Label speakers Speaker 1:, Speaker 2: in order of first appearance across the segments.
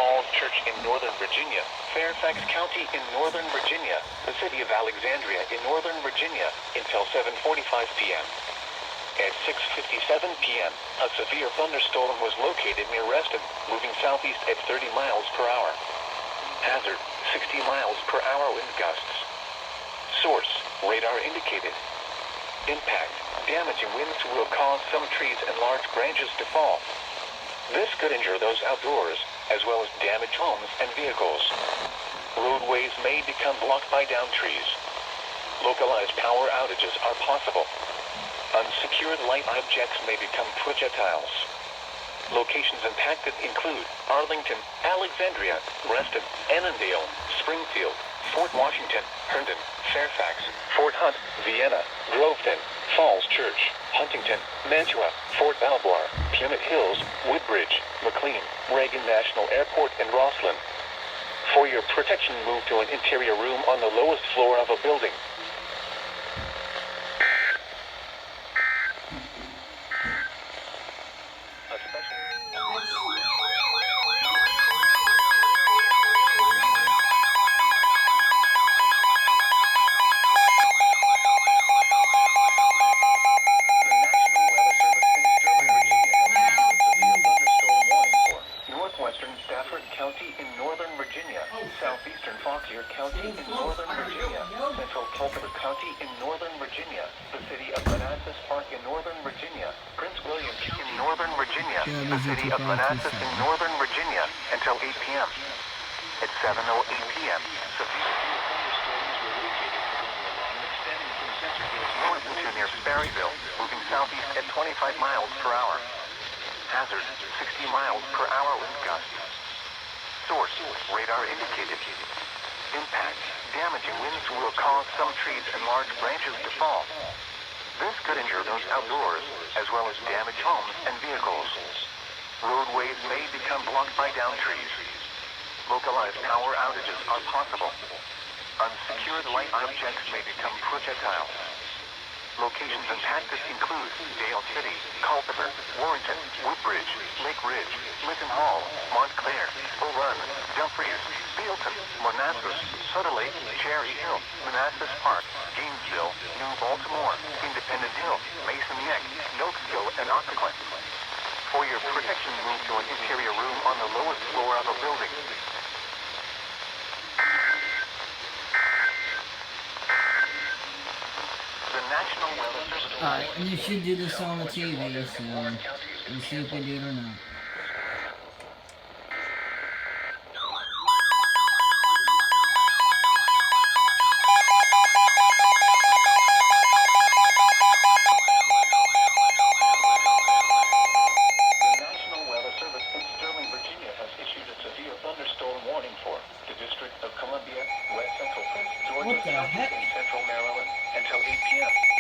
Speaker 1: Falls Church in Northern Virginia, Fairfax County in Northern Virginia, the city of Alexandria in Northern Virginia, until 7:45 p.m. At 6:57 p.m., a severe thunderstorm was located near Reston, moving southeast at 30 miles per hour. Hazard, 60 miles per hour wind gusts. Source, radar indicated. Impact, damaging winds will cause some trees and large branches to fall. This could injure those outdoors, as well as damage homes and vehicles. Roadways may become blocked by downed trees. Localized power outages are possible. Unsecured light objects may become projectiles. Locations impacted include Arlington, Alexandria, Reston, Annandale, Springfield, Fort Washington, Herndon, Fairfax, Fort Hunt, Vienna, Groveton, Falls Church, Huntington, Mantua, Fort Belvoir, Plymouth Hills, Woodbridge, McLean, Reagan National Airport, and Rosslyn. For your protection, move to an interior room on the lowest floor of a building. County in Northern Virginia, southeastern Fauquier County in Northern Virginia, central Culpeper County in Northern Virginia, the city of Manassas Park in Northern Virginia, Prince William in Northern Virginia, the city of Manassas in Northern Virginia, until 8 p.m. At 7:08 p.m., severe thunderstorms were located along the line extending from Centerville north to near Sperryville, moving southeast at 25 miles per hour. Hazard, 60 miles per hour wind gusts. Source, radar indicated. Impact, damaging winds will cause some trees and large branches to fall. This could injure those outdoors, as well as damage homes and vehicles. Roadways may become blocked by downed trees. Localized power outages are possible. Unsecured light objects may become projectiles. Locations impacted include Dale City, Culpeper, Warrenton, Woodbridge, Lake Ridge, Linton Hall, Montclair, Bull Run, Dumfries, Bealton, Manassas, Sutter Lake, Cherry Hill, Manassas Park, Gainesville, New Baltimore, Independent Hill, Mason Neck, Noakesville, and Occoquan. For your protection, move to an interior room on the lowest floor of a building.
Speaker 2: And you should do this on the TV, so we'll see if we do it or not.
Speaker 1: What the heck? Central Maryland until 8 p.m.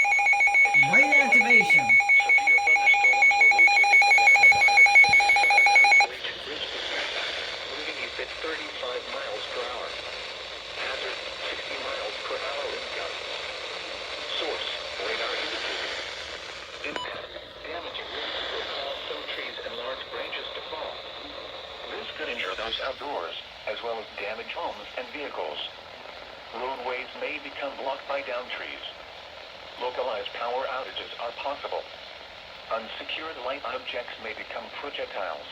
Speaker 2: Great activation.
Speaker 1: Severe thunderstorms were located along the line extending from American Bridge to Fairfax, moving east at 35 miles per hour. Hazard, 60 miles per hour wind gusts. Source, radar indicated. Impact, damaging winds will cause some trees and large branches to fall. This could injure those outdoors, as well as damage homes and vehicles. Roadways may become blocked by downed trees. Localized power outages are possible. Unsecured light objects may become projectiles.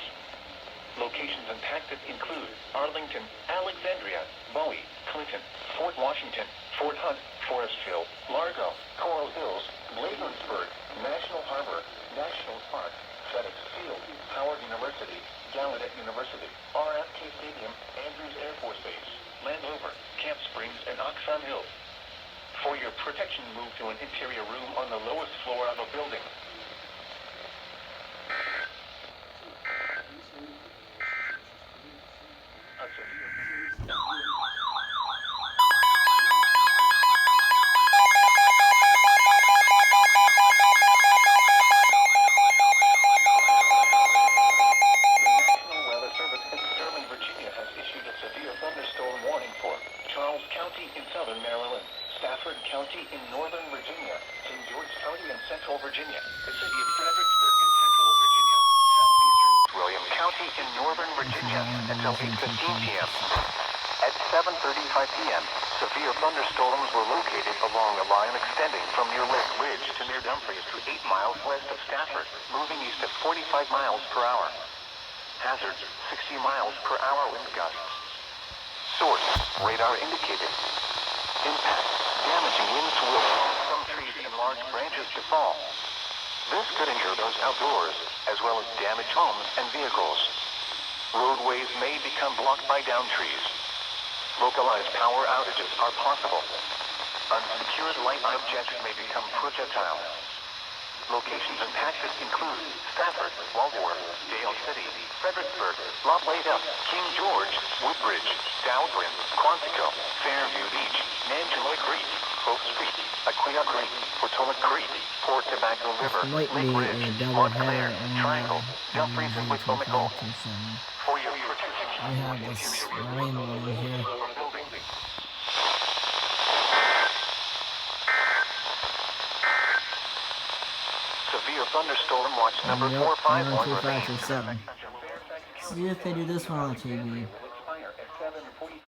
Speaker 1: Locations impacted include Arlington, Alexandria, Bowie, Clinton, Fort Washington, Fort Hunt, Forestville, Largo, Coral Hills, Bladensburg, National Harbor, National Park, FedEx Field, Howard University, Gallaudet University, RFK Stadium, Andrews Air Force Base, Landover, Camp Springs, and Oxon Hill. For your protection, move to an interior room on the lowest floor of a building. County in Northern Virginia, St. George County in Central Virginia, the city of Fredericksburg in Central Virginia, southeastern William County in Northern Virginia until 8:15 p.m. At 7:35 p.m., severe thunderstorms were located along a line extending from near Lake Ridge to near Dumfries to 8 miles west of Stafford, moving east at 45 miles per hour. Hazards, 60 miles per hour wind gusts. Source, radar indicated. Impact, damaging winds will cause some trees and large branches to fall. This could injure those outdoors, as well as damage homes and vehicles. Roadways may become blocked by down trees. Localized power outages are possible. Unsecured light objects may become projectiles. Locations impacted include Stafford, Waldorf, Dale City, Fredericksburg, La Plata, King George, Woodbridge, Dahlgren, Quantico, Fairview Beach, Nantucket Creek, Hope Street, Aquia Creek, Potomac Creek, Port Tobacco River, Lake Ridge, Montclair, Triangle, Dumfries, and Wicomico. For your protection,
Speaker 2: I have this rainbow in here.
Speaker 1: Severe thunderstorm watch number 451.
Speaker 2: 1, 2, 5, 6, 7. See if they do this one on TV.